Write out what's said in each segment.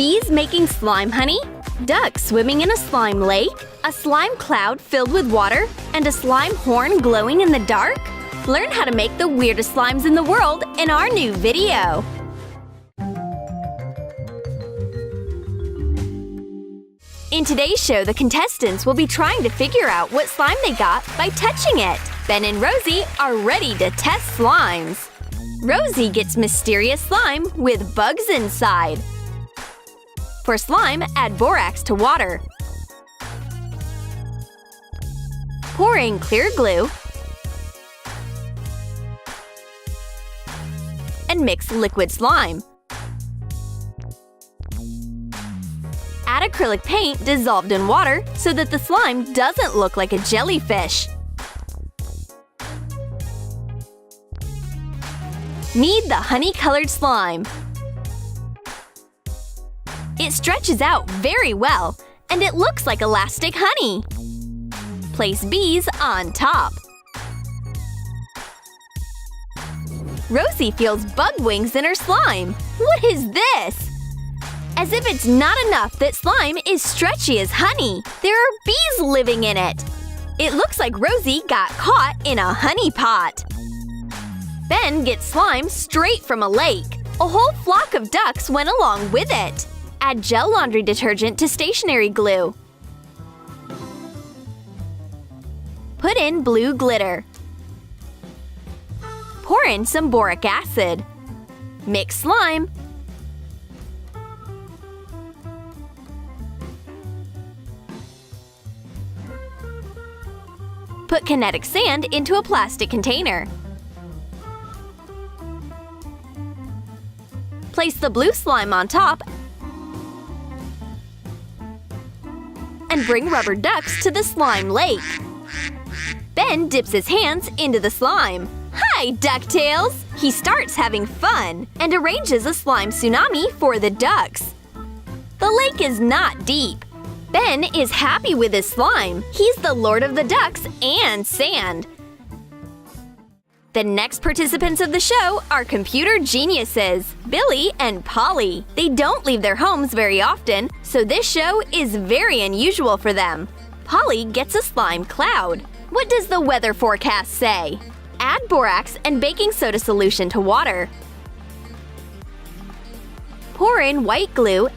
Bees making slime honey, ducks swimming in a slime lake, a slime cloud filled with water, and a slime horn glowing in the dark? Learn how to make the weirdest slimes in the world in our new video! In today's show, the contestants will be trying to figure out what slime they got by touching it. Ben and Rosie are ready to test slimes. Rosie gets mysterious slime with bugs inside. For slime, add borax to water. Pour in clear glue and mix liquid slime. Add acrylic paint dissolved in water so that the slime doesn't look like a jellyfish. Knead the honey-colored slime. It stretches out very well, and it looks like elastic honey. Place bees on top. Rosie feels bug wings in her slime. What is this? As if it's not enough that slime is stretchy as honey, there are bees living in it. It looks like Rosie got caught in a honey pot. Ben gets slime straight from a lake. A whole flock of ducks went along with it. Add gel laundry detergent to stationery glue. Put in blue glitter. Pour in some boric acid. Mix slime. Put kinetic sand into a plastic container. Place the blue slime on top and bring rubber ducks to the slime lake. Ben dips his hands into the slime. Hi, DuckTales! He starts having fun and arranges a slime tsunami for the ducks. The lake is not deep. Ben is happy with his slime. He's the lord of the ducks and sand. The next participants of the show are computer geniuses, Billy and Polly. They don't leave their homes very often, so this show is very unusual for them. Polly gets a slime cloud. What does the weather forecast say? Add borax and baking soda solution to water. Pour in white glue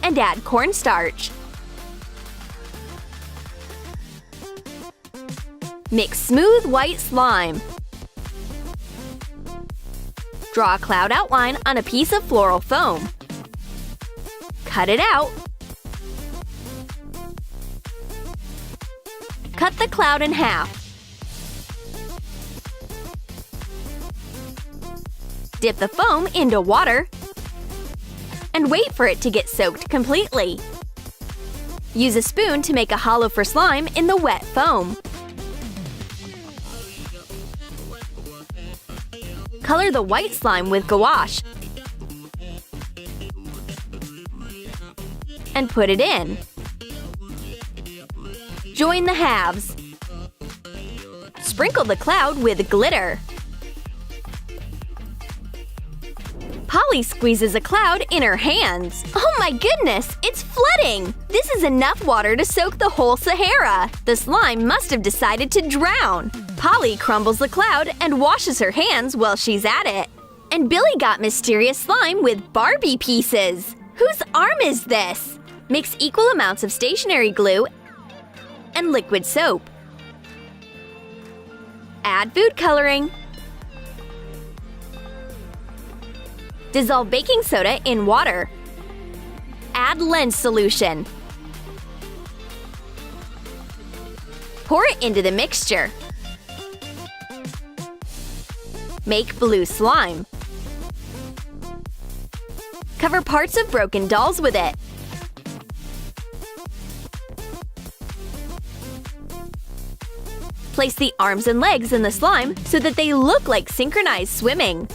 and add cornstarch. Mix smooth white slime. Draw a cloud outline on a piece of floral foam. Cut it out. Cut the cloud in half. Dip the foam into water and wait for it to get soaked completely. Use a spoon to make a hollow for slime in the wet foam. Color the white slime with gouache and put it in. Join the halves. Sprinkle the cloud with glitter. Polly squeezes a cloud in her hands. Oh my goodness, it's flooding! This is enough water to soak the whole Sahara. The slime must have decided to drown. Polly crumbles the cloud and washes her hands while she's at it. And Billy got mysterious slime with Barbie pieces. Whose arm is this? Mix equal amounts of stationery glue and liquid soap. Add food coloring. Dissolve baking soda in water. Add lens solution. Pour it into the mixture. Make blue slime. Cover parts of broken dolls with it. Place the arms and legs in the slime so that they look like synchronized swimming.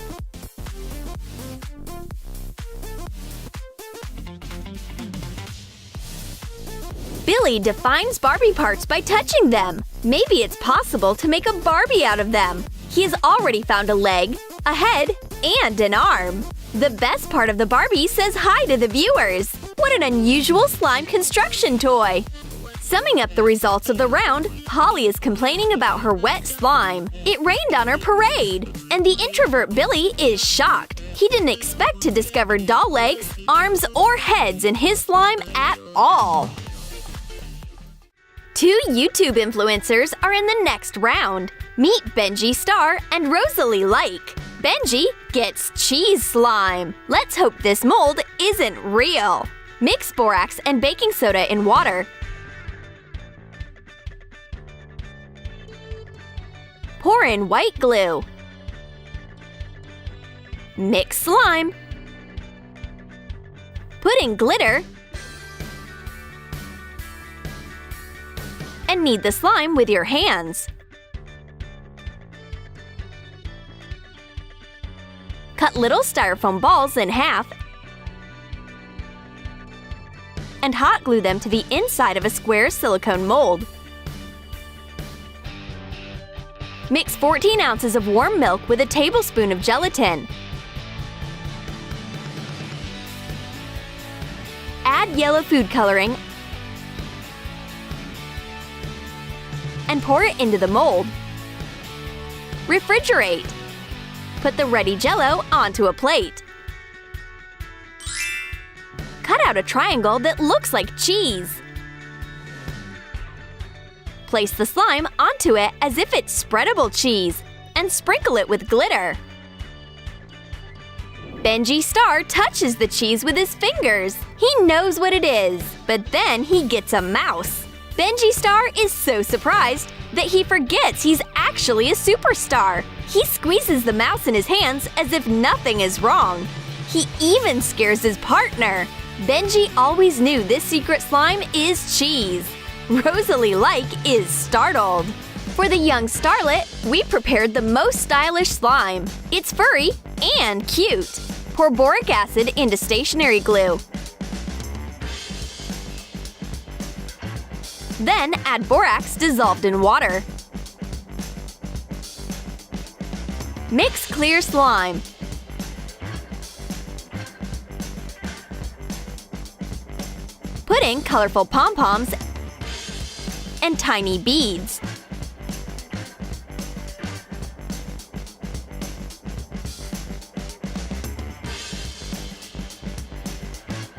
Billy defines Barbie parts by touching them. Maybe it's possible to make a Barbie out of them. He has already found a leg, a head, and an arm. The best part of the Barbie says hi to the viewers. What an unusual slime construction toy! Summing up the results of the round, Holly is complaining about her wet slime. It rained on her parade. And the introvert Billy is shocked. He didn't expect to discover doll legs, arms, or heads in his slime at all. 2 YouTube influencers are in the next round. Meet Benji Star and Rosalie Like. Benji gets cheese slime. Let's hope this mold isn't real. Mix borax and baking soda in water. Pour in white glue. Mix slime. Put in glitter. And knead the slime with your hands. Cut little styrofoam balls in half and hot glue them to the inside of a square silicone mold. Mix 14 ounces of warm milk with a tablespoon of gelatin. Add yellow food coloring and pour it into the mold. Refrigerate. Put the ready Jell-O onto a plate. Cut out a triangle that looks like cheese. Place the slime onto it as if it's spreadable cheese and sprinkle it with glitter. Benji Star touches the cheese with his fingers. He knows what it is, but then he gets a mouse. Benji Star is so surprised that he forgets he's actually a superstar. He squeezes the mouse in his hands as if nothing is wrong. He even scares his partner. Benji always knew this secret slime is cheese. Rosalie Like is startled. For the young starlet, we prepared the most stylish slime. It's furry and cute. Pour boric acid into stationery glue. Then add borax dissolved in water. Mix clear slime. Put in colorful pom-poms and tiny beads.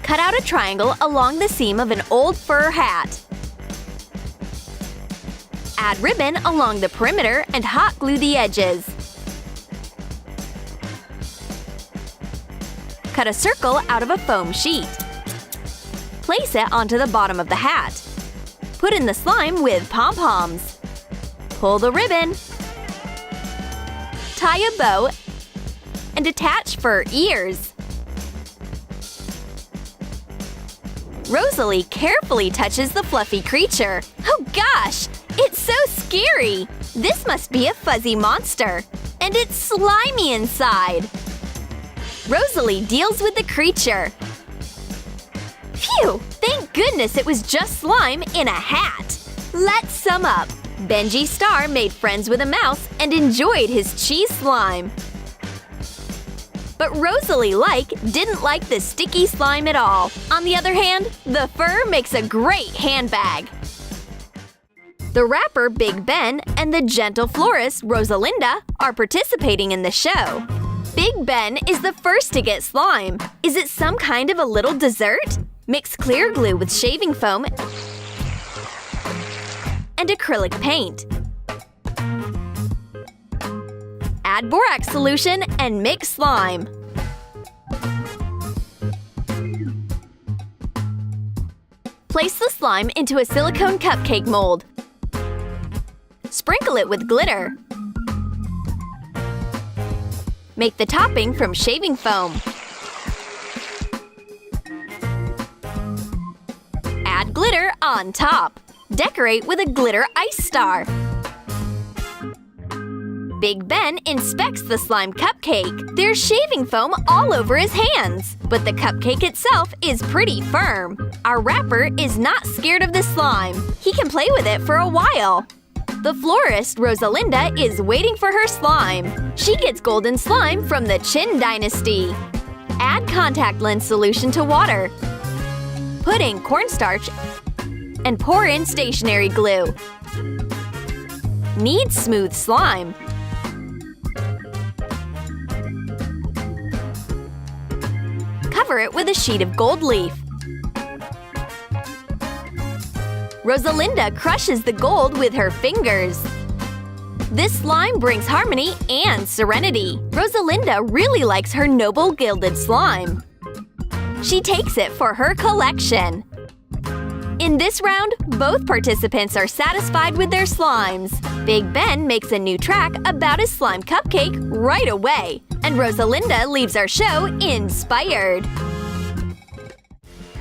Cut out a triangle along the seam of an old fur hat. Add ribbon along the perimeter and hot glue the edges. Cut a circle out of a foam sheet. Place it onto the bottom of the hat. Put in the slime with pom-poms. Pull the ribbon. Tie a bow and attach fur ears. Rosalie carefully touches the fluffy creature. Oh gosh! It's so scary! This must be a fuzzy monster. And it's slimy inside. Rosalie deals with the creature. Phew! Thank goodness it was just slime in a hat. Let's sum up. Benji Star made friends with a mouse and enjoyed his cheese slime. But Rosalie Like didn't like the sticky slime at all. On the other hand, the fur makes a great handbag. The rapper Big Ben and the gentle florist Rosalinda are participating in the show. Big Ben is the first to get slime. Is it some kind of a little dessert? Mix clear glue with shaving foam and acrylic paint. Add borax solution and mix slime. Place the slime into a silicone cupcake mold. Sprinkle it with glitter. Make the topping from shaving foam. Add glitter on top. Decorate with a glitter ice star. Big Ben inspects the slime cupcake. There's shaving foam all over his hands, but the cupcake itself is pretty firm. Our rapper is not scared of the slime. He can play with it for a while. The florist, Rosalinda, is waiting for her slime. She gets golden slime from the Qin dynasty. Add contact lens solution to water. Put in cornstarch and pour in stationery glue. Knead smooth slime. Cover it with a sheet of gold leaf. Rosalinda crushes the gold with her fingers. This slime brings harmony and serenity. Rosalinda really likes her noble gilded slime. She takes it for her collection. In this round, both participants are satisfied with their slimes. Big Ben makes a new track about his slime cupcake right away. And Rosalinda leaves our show inspired.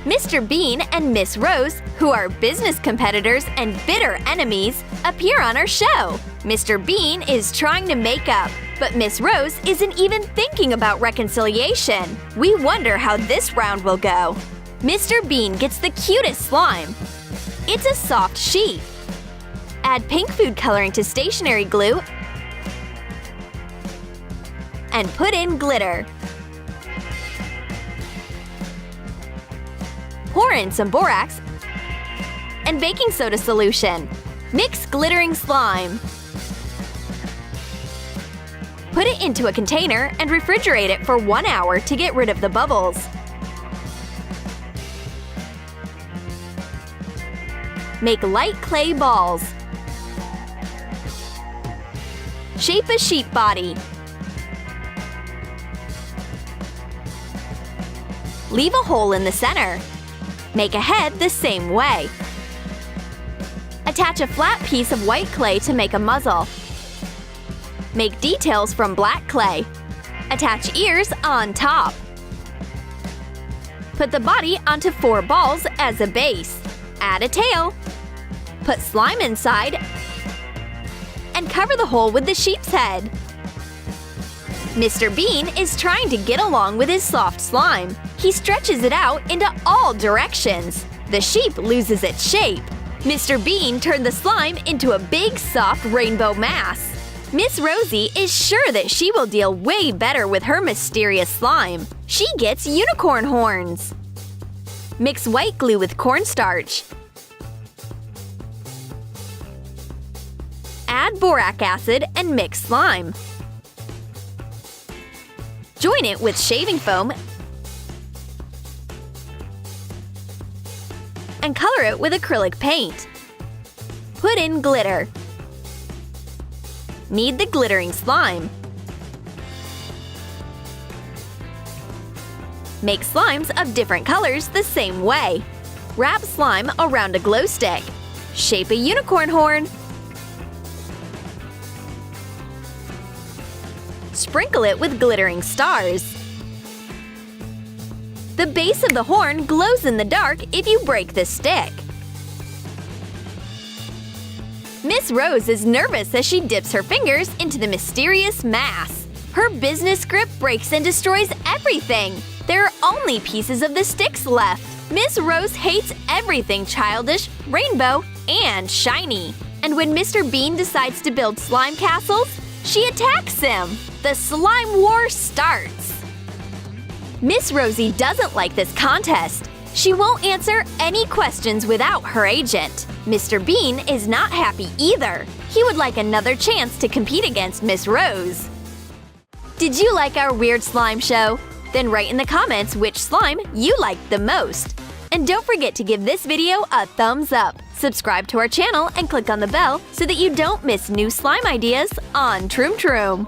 Mr. Bean and Miss Rose, who are business competitors and bitter enemies, appear on our show. Mr. Bean is trying to make up, but Miss Rose isn't even thinking about reconciliation. We wonder how this round will go. Mr. Bean gets the cutest slime. It's a soft sheet. Add pink food coloring to stationery glue and put in glitter. Pour in some borax and baking soda solution. Mix glittering slime. Put it into a container and refrigerate it for 1 hour to get rid of the bubbles. Make light clay balls. Shape a sheep body. Leave a hole in the center. Make a head the same way. Attach a flat piece of white clay to make a muzzle. Make details from black clay. Attach ears on top. Put the body onto 4 balls as a base. Add a tail. Put slime inside and cover the hole with the sheep's head. Mr. Bean is trying to get along with his soft slime. He stretches it out into all directions. The sheep loses its shape. Mr. Bean turned the slime into a big, soft rainbow mass. Miss Rosie is sure that she will deal way better with her mysterious slime. She gets unicorn horns. Mix white glue with cornstarch. Add borax acid and mix slime. Join it with shaving foam and color it with acrylic paint. Put in glitter. Knead the glittering slime. Make slimes of different colors the same way. Wrap slime around a glow stick. Shape a unicorn horn. Sprinkle it with glittering stars. The base of the horn glows in the dark if you break the stick. Miss Rose is nervous as she dips her fingers into the mysterious mass. Her business grip breaks and destroys everything. There are only pieces of the sticks left. Miss Rose hates everything childish, rainbow, and shiny. And when Mr. Bean decides to build slime castles, she attacks him. The slime war starts. Miss Rosie doesn't like this contest. She won't answer any questions without her agent. Mr. Bean is not happy either. He would like another chance to compete against Miss Rose. Did you like our weird slime show? Then write in the comments which slime you liked the most. And don't forget to give this video a thumbs up. Subscribe to our channel and click on the bell so that you don't miss new slime ideas on Trom Trom.